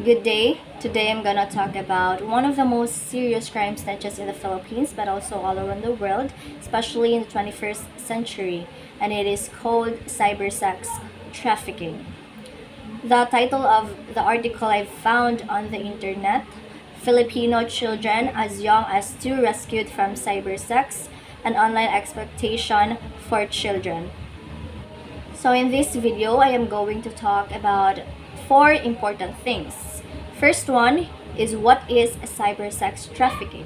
Good day. Today I'm gonna talk about one of the most serious crimes, not just in the Philippines but also all around the world, especially in the 21st century, and it is called cyber sex trafficking. The title of the article I found on the internet: Filipino children as young as two rescued from cyber sex, an online exploitation for children. So in this video, I am going to talk about four important things. First one is, what is cyber sex trafficking?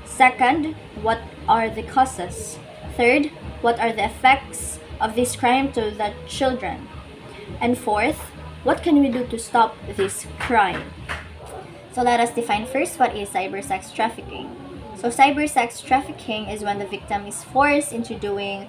Second, what are the causes? Third, what are the effects of this crime to the children? And fourth, what can we do to stop this crime? So let us define first what is cyber sex trafficking. So cyber sex trafficking is when the victim is forced into doing,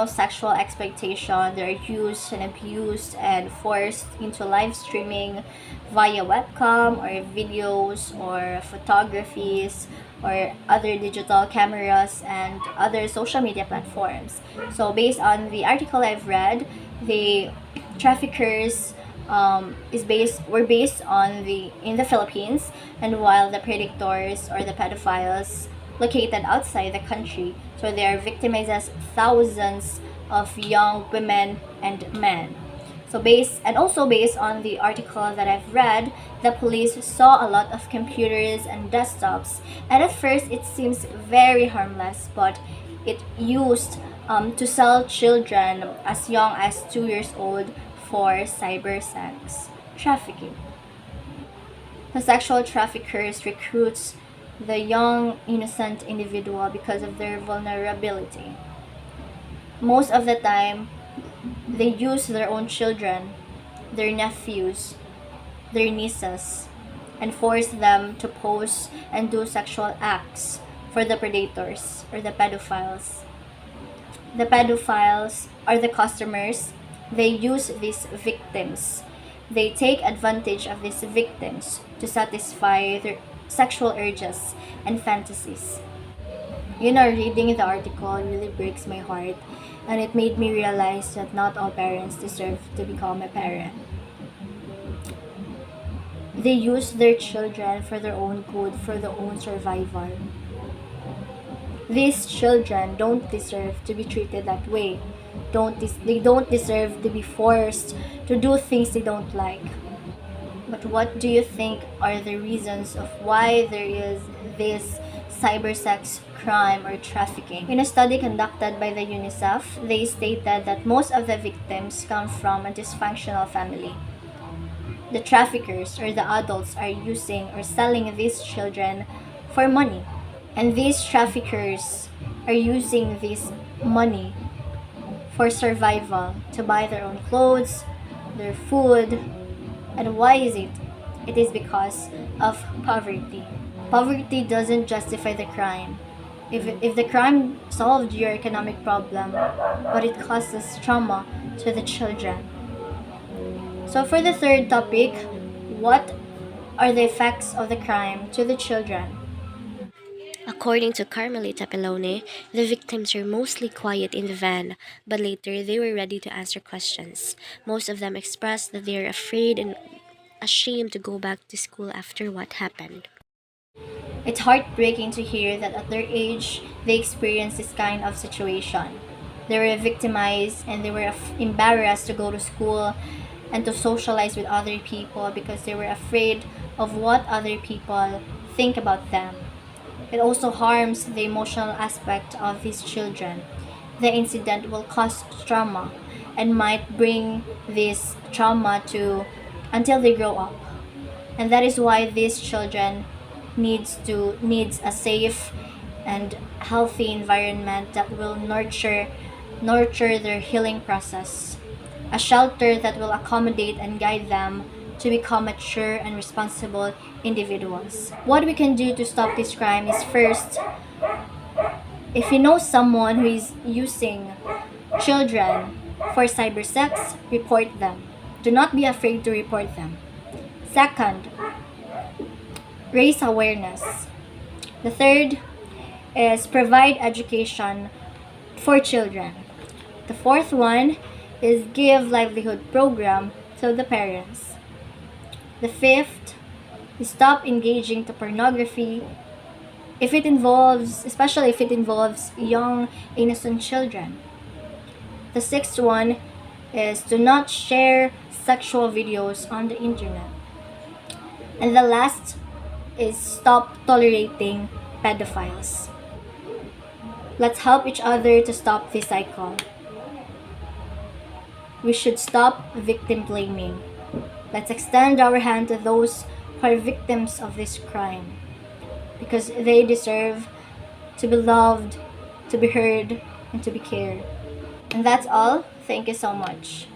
sexual exploitation. They're used and abused and forced into live streaming via webcam or videos or photographies or other digital cameras and other social media platforms. So based on the article I've read, the traffickers were based on the in the Philippines, and while the predators or the pedophiles located outside the country. So they are victimizes thousands of young women and men. Based on the article that I've read, the police saw a lot of computers and desktops, and at first it seems very harmless, but it used to sell children as young as 2 years old for cyber sex trafficking. The sexual traffickers recruits the young innocent individual because of their vulnerability. Most of the time, they use their own children, their nephews, their nieces, and force them to pose and do sexual acts for the predators or the pedophiles. The pedophiles are the customers. They use these victims. They take advantage of these victims to satisfy their sexual urges and fantasies. Reading the article really breaks my heart, and it made me realize that not all parents deserve to become a parent. They use their children for their own good, for their own survival. These children don't deserve to be treated that way. They don't deserve to be forced to do things they don't like. But what do you think are the reasons of why there is this cyber sex crime or trafficking? In a study conducted by the UNICEF, they stated that most of the victims come from a dysfunctional family. The traffickers or the adults are using or selling these children for money. And these traffickers are using this money for survival, to buy their own clothes, their food. And why is it? It is because of poverty. Poverty doesn't justify the crime. If the crime solved your economic problem, but it causes trauma to the children. So for the third topic, what are the effects of the crime to the children? According to Carmelita Pelone, the victims were mostly quiet in the van, but later they were ready to answer questions. Most of them expressed that they are afraid and ashamed to go back to school after what happened. It's heartbreaking to hear that at their age, they experienced this kind of situation. They were victimized and they were embarrassed to go to school and to socialize with other people because they were afraid of what other people think about them. It also harms the emotional aspect of these children. The incident will cause trauma and might bring this trauma to until they grow up. And that is why these children needs a safe and healthy environment that will nurture their healing process. A shelter that will accommodate and guide them to become mature and responsible individuals. What we can do to stop this crime is, first, if you know someone who is using children for cyber sex, report them. Do not be afraid to report them. Second, raise awareness. The third is provide education for children. The fourth one is give livelihood program to the parents. The fifth is stop engaging to pornography if it involves, especially if it involves young, innocent children. The sixth one is to not share sexual videos on the internet. And the last is stop tolerating pedophiles. Let's help each other to stop this cycle. We should stop victim blaming. Let's extend our hand to those who are victims of this crime because they deserve to be loved, to be heard, and to be cared. And that's all. Thank you so much.